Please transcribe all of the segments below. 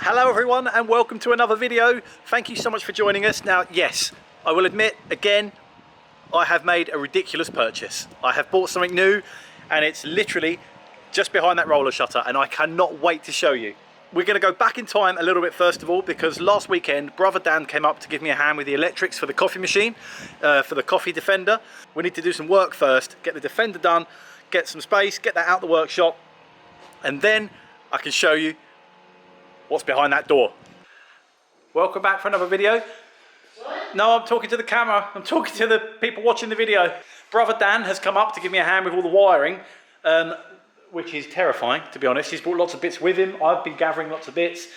Hello everyone and welcome to another video. Thank you so much for joining us. Now, yes, I will admit again, I have made a ridiculous purchase. I have bought something new and it's literally just behind that roller shutter and I cannot wait to show you. We're going to go back in time a little bit first of all because last weekend brother Dan came up to give me a hand with the electrics for the coffee machine, for the coffee defender. We need to do some work first, get the defender done, get some space, get that out the workshop, and then I can show you what's behind that door. Welcome back for another video. What? No, I'm talking to the camera. I'm talking to the people watching the video. Brother Dan has come up to give me a hand with all the wiring, which is terrifying, to be honest. He's brought lots of bits with him. I've been gathering lots of bits.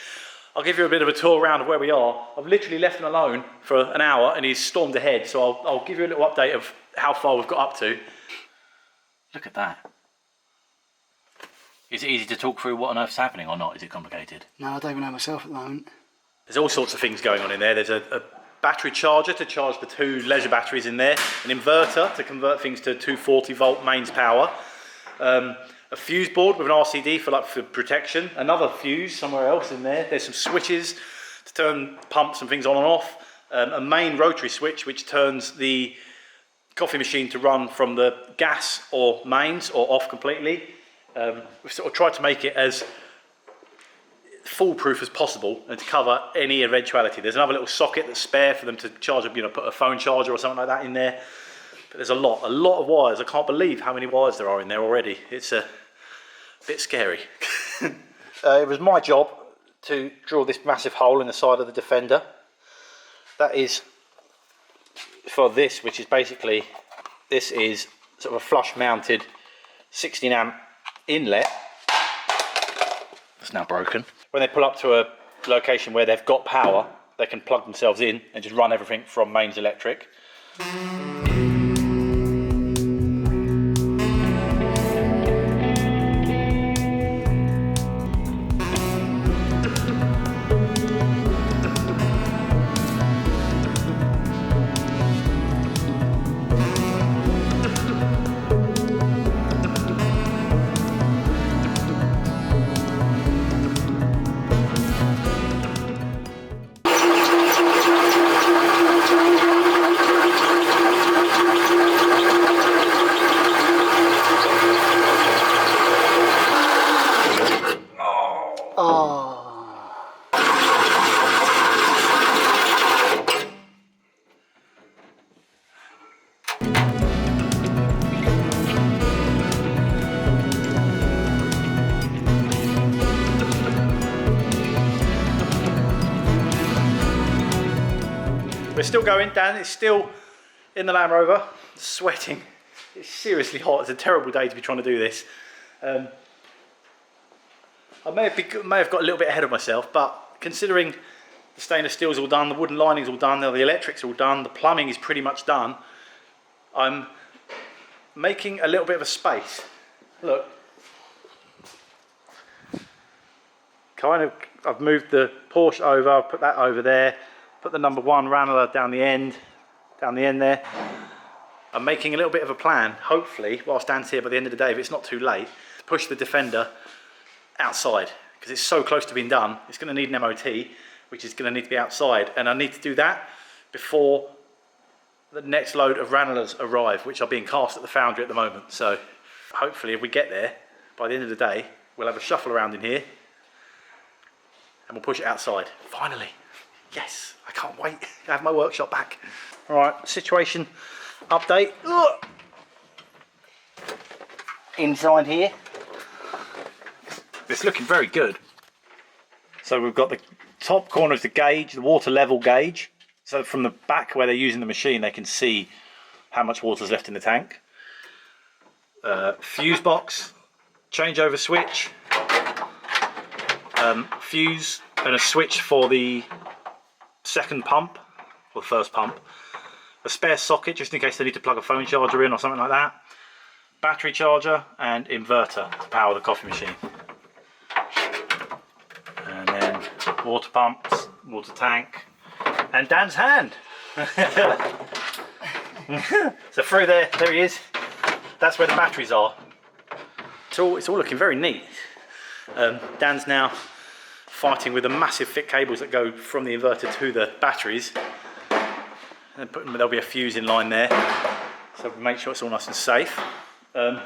I'll give you a bit of a tour around of where we are. I've literally left him alone for an hour and he's stormed ahead. So I'll give you a little update of how far we've got up to. Look at that. Is it easy to talk through what on earth's happening or not? Is it complicated? No, I don't even know myself at the moment. There's all sorts of things going on in there. There's a battery charger to charge the two leisure batteries in there, an inverter to convert things to 240 volt mains power, a fuse board with an RCD for protection, another fuse somewhere else in there. There's some switches to turn pumps and things on and off, a main rotary switch which turns the coffee machine to run from the gas or mains or off completely. We've sort of tried to make it as foolproof as possible and to cover any eventuality. There's another little socket that's spare for them to charge, put a phone charger or something like that in there. But there's a lot of wires. I can't believe how many wires there are in there already. It's a bit scary. It was my job to drill this massive hole in the side of the defender. That is for this, which is basically, this is sort of a flush mounted 16 amp inlet. It's now broken. When they pull up to a location where they've got power, they can plug themselves in and just run everything from mains electric. We're still going. Dan is still in the Land Rover, sweating. It's seriously hot. It's a terrible day to be trying to do this. I may have got a little bit ahead of myself, but considering the stainless steel is all done, the wooden lining is all done, the electrics are all done, the plumbing is pretty much done, I'm making a little bit of a space. Look. I've moved the Porsche over, I've put that over there. Put the number 1 Ranelagh down the end there. I'm making a little bit of a plan, hopefully, whilst Dan's here by the end of the day, if it's not too late, to push the Defender outside, because it's so close to being done. It's going to need an MOT, which is going to need to be outside, and I need to do that before the next load of Ranelaghs arrive, which are being cast at the foundry at the moment. So hopefully if we get there, by the end of the day, we'll have a shuffle around in here, and we'll push it outside, finally. Yes, I can't wait to have my workshop back. All right, situation update. Ugh. Inside here, it's looking very good. So we've got the top corner is the gauge, the water level gauge. So from the back where they're using the machine, they can see how much water's left in the tank. Fuse box, changeover switch, fuse and a switch for the second pump, or the first pump, a spare socket just in case they need to plug a phone charger in or something like that, battery charger and inverter to power the coffee machine, and then water pumps, water tank, and Dan's hand. So through there he is, that's where the batteries are. It's all looking very neat. Dan's now fighting with the massive thick cables that go from the inverter to the batteries. And there'll be a fuse in line there, so make sure it's all nice and safe. We're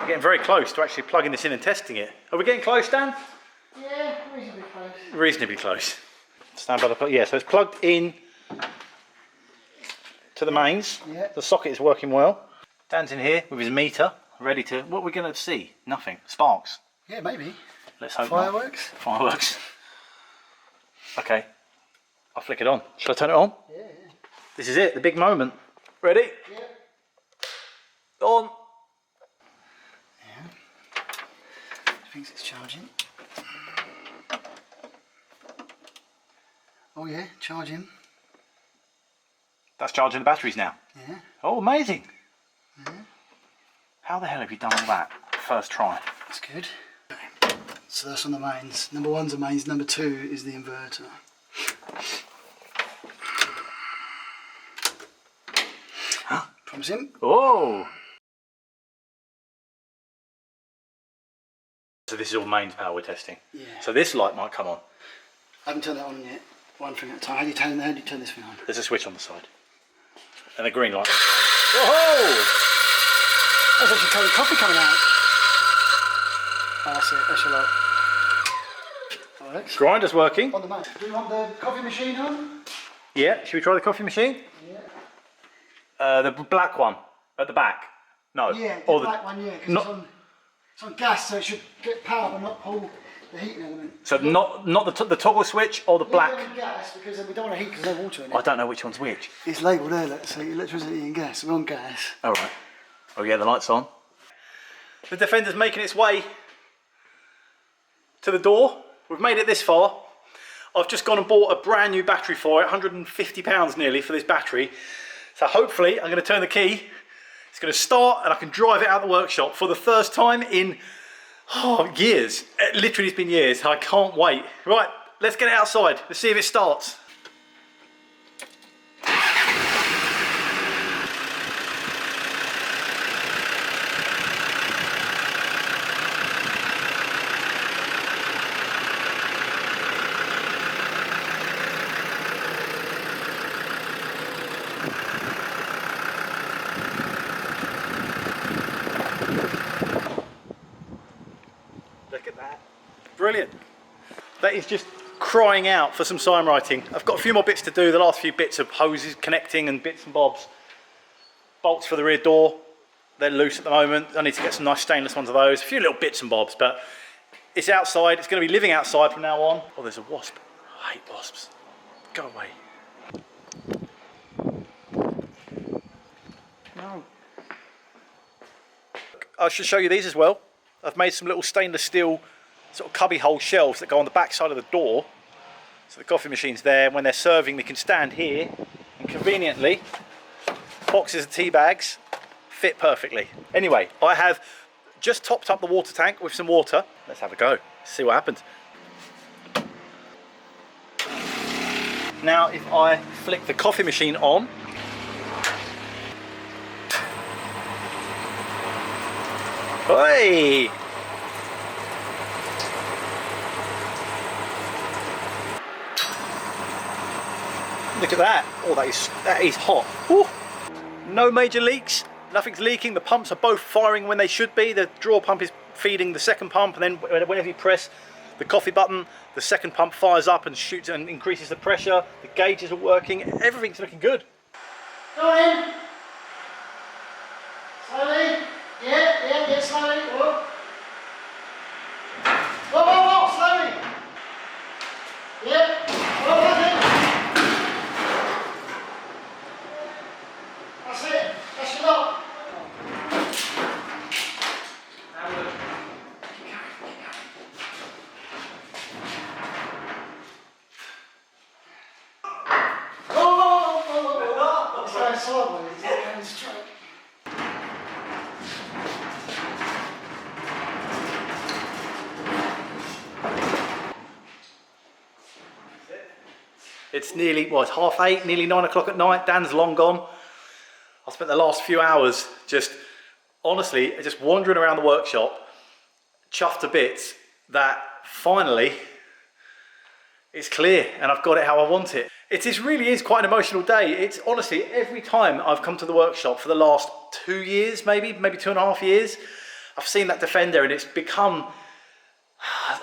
getting very close to actually plugging this in and testing it. Are we getting close, Dan? Yeah, reasonably close. Reasonably close. Stand by the plug. Yeah, so it's plugged in to the mains. Yeah. The socket is working well. Dan's in here with his meter, ready to. What are we going to see? Nothing. Sparks. Yeah, maybe. Let's hope. Fireworks? Not. Fireworks. Okay. I'll flick it on. Shall I turn it on? Yeah. This is it, the big moment. Ready? Yeah. On. Yeah. Thinks it's charging. Oh yeah, charging. That's charging the batteries now. Yeah. Oh, amazing. Yeah. How the hell have you done all that first try? That's good. So that's on the mains. Number one's the mains, number two is the inverter. Promising. Oh! So this is all mains power we're testing. Yeah. So this light might come on. I haven't turned that on yet. One thing at a time. How do you turn this thing on? There's a switch on the side. And a green light. Whoa! That's actually cold coffee coming out. Oh, that's it. That's your light. Alright. Grinder's working. On the mains. Do you want the coffee machine on? Yeah, should we try the coffee machine? Yeah. The black one at the back. No. Yeah, the or black one, yeah, because not, it's on gas, so it should get power but not pull the heating element. so not the toggle switch or the black. We're on gas because we don't want to heat because there's no water in it. I don't know which one's which. It's labelled there, let's say electricity and gas. We're on gas. All right. Oh yeah, the light's on. The Defender's making its way to the door. We've made it this far. I've just gone and bought a brand new battery for it, £150 nearly for this battery. So hopefully I'm going to turn the key, it's going to start and I can drive it out of the workshop for the first time in years. Literally it's been years, I can't wait. Right, let's get it outside, let's see if it starts. Look at that. Brilliant. That is just crying out for some sign writing. I've got a few more bits to do, the last few bits of hoses connecting and bits and bobs. Bolts for the rear door, they're loose at the moment. I need to get some nice stainless ones of those. A few little bits and bobs, but it's outside. It's going to be living outside from now on. Oh, there's a wasp. I hate wasps. Go away. No. I should show you these as well. I've made some little stainless steel sort of cubby hole shelves that go on the back side of the door. So the coffee machine's there. When they're serving, they can stand here and conveniently, boxes of tea bags fit perfectly. Anyway, I have just topped up the water tank with some water. Let's have a go, see what happens. Now if I flick the coffee machine on, hey! Look at that. Oh, that is hot. Woo. No major leaks. Nothing's leaking. The pumps are both firing when they should be. The drawer pump is feeding the second pump, and then whenever you press the coffee button, the second pump fires up and shoots and increases the pressure. The gauges are working. Everything's looking good. Go in. Slowly. Yeah, slowly. Whoa. Whoa, slowly. Yeah. Whoa, that's it. That's your lot. Whoa. It's going sideways. It's not going straight. It's nearly, it's 8:30, nearly 9 o'clock at night. Dan's long gone. I spent the last few hours just, honestly, just wandering around the workshop, chuffed to bits that finally It's clear and I've got it how I want it. It really is quite an emotional day. It's honestly, every time I've come to the workshop for the last 2 years, maybe 2.5 years, I've seen that Defender and it's become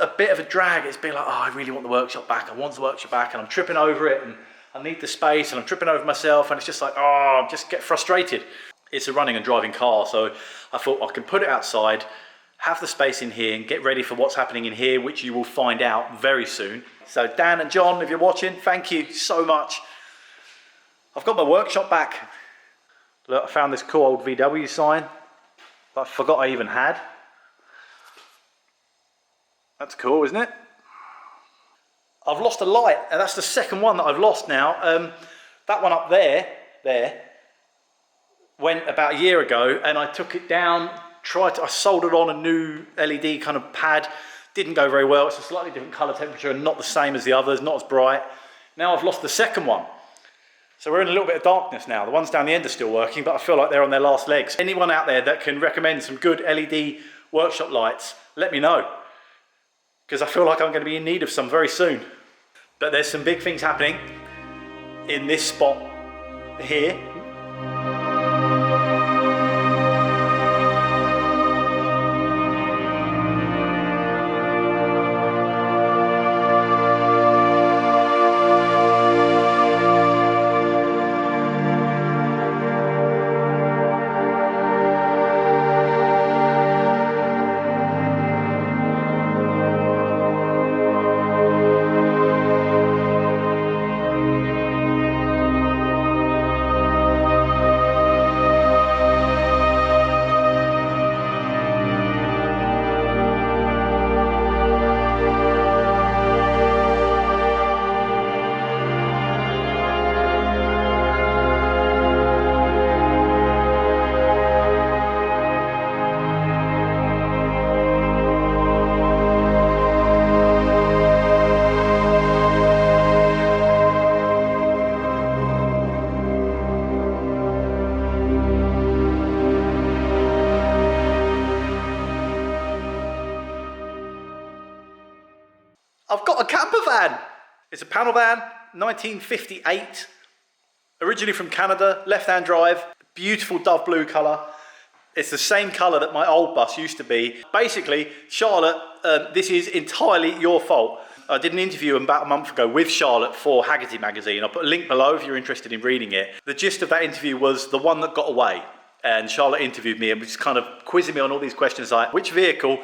a bit of a drag. It's been like, oh, I really want the workshop back. I want the workshop back, and I'm tripping over it and I need the space and I'm tripping over myself, and it's just like, oh, I just get frustrated. It's a running and driving car, so I thought I can put it outside, have the space in here and get ready for what's happening in here, which you will find out very soon. So Dan and John, if you're watching, thank you so much. I've got my workshop back. Look, I found this cool old VW sign that I forgot I even had. That's cool, isn't it? I've lost a light, and that's the second one that I've lost now. That one up there, went about a year ago, and I took it down, I soldered on a new LED kind of pad. Didn't go very well. It's a slightly different color temperature and not the same as the others, not as bright. Now I've lost the second one. So we're in a little bit of darkness now. The ones down the end are still working, but I feel like they're on their last legs. Anyone out there that can recommend some good LED workshop lights, let me know, because I feel like I'm going to be in need of some very soon. But there's some big things happening in this spot here. I've got a camper van. It's a panel van, 1958, originally from Canada, left-hand drive, beautiful dove blue colour. It's the same colour that my old bus used to be. Basically, Charlotte, this is entirely your fault. I did an interview about a month ago with Charlotte for Haggerty magazine. I'll put a link below if you're interested in reading it. The gist of that interview was the one that got away. And Charlotte interviewed me and was kind of quizzing me on all these questions like, which vehicle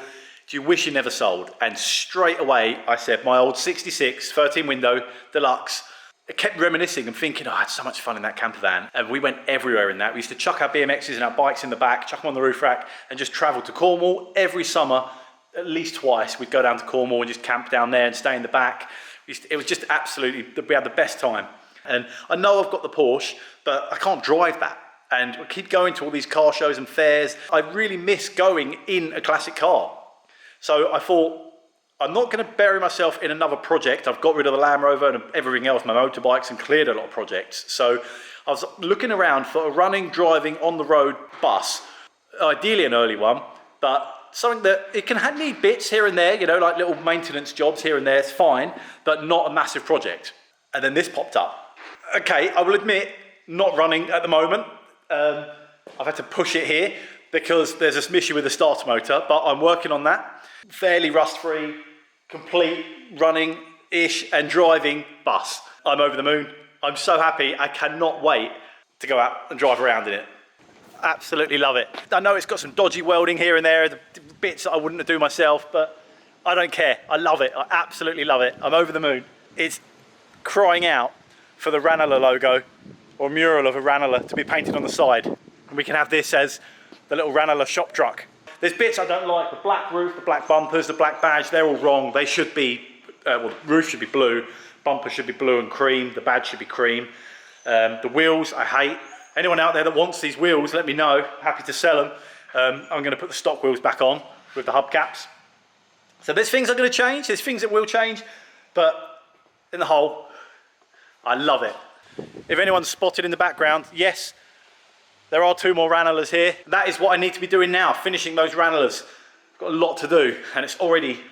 do you wish you never sold? And straight away, I said, my old 66, 13 window, deluxe. I kept reminiscing and thinking, oh, I had so much fun in that camper van. And we went everywhere in that. We used to chuck our BMXs and our bikes in the back, chuck them on the roof rack, and just travel to Cornwall every summer, at least twice. We'd go down to Cornwall and just camp down there and stay in the back. It was just absolutely, we had the best time. And I know I've got the Porsche, but I can't drive that. And I keep going to all these car shows and fairs. I really miss going in a classic car. So I thought, I'm not going to bury myself in another project. I've got rid of the Land Rover and everything else, my motorbikes, and cleared a lot of projects. So I was looking around for a running, driving, on the road bus, ideally an early one, but something that it can need bits here and there, you know, like little maintenance jobs here and there, it's fine, but not a massive project. And then this popped up. Okay, I will admit, not running at the moment. I've had to push it here because there's this issue with the starter motor, but I'm working on that. Fairly rust-free, complete running-ish and driving bus. I'm over the moon. I'm so happy. I cannot wait to go out and drive around in it. Absolutely love it. I know it's got some dodgy welding here and there, the bits that I wouldn't do myself, but I don't care. I love it. I absolutely love it. I'm over the moon. It's crying out for the Ranelagh logo or mural of a Ranelagh to be painted on the side. And we can have this as the little Ranelagh shop truck. There's bits I don't like, the black roof, the black bumpers, the black badge, they're all wrong. They should be, well, the roof should be blue, bumper should be blue and cream, the badge should be cream. The wheels, I hate. Anyone out there that wants these wheels, let me know, happy to sell them. I'm gonna put the stock wheels back on with the hubcaps. So there's things I'm gonna change, there's things that will change, but in the whole, I love it. If anyone's spotted in the background, yes, there are 2 more Ranelaghs here. That is what I need to be doing now, finishing those Ranelaghs. I've got a lot to do, and it's already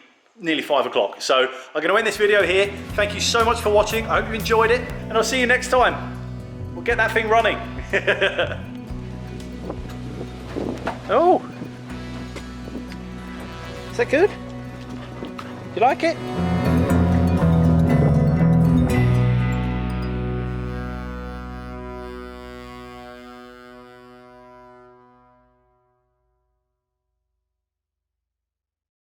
nearly 5 o'clock. So I'm going to end this video here. Thank you so much for watching. I hope you enjoyed it, and I'll see you next time. We'll get that thing running. Oh, is that good? You like it?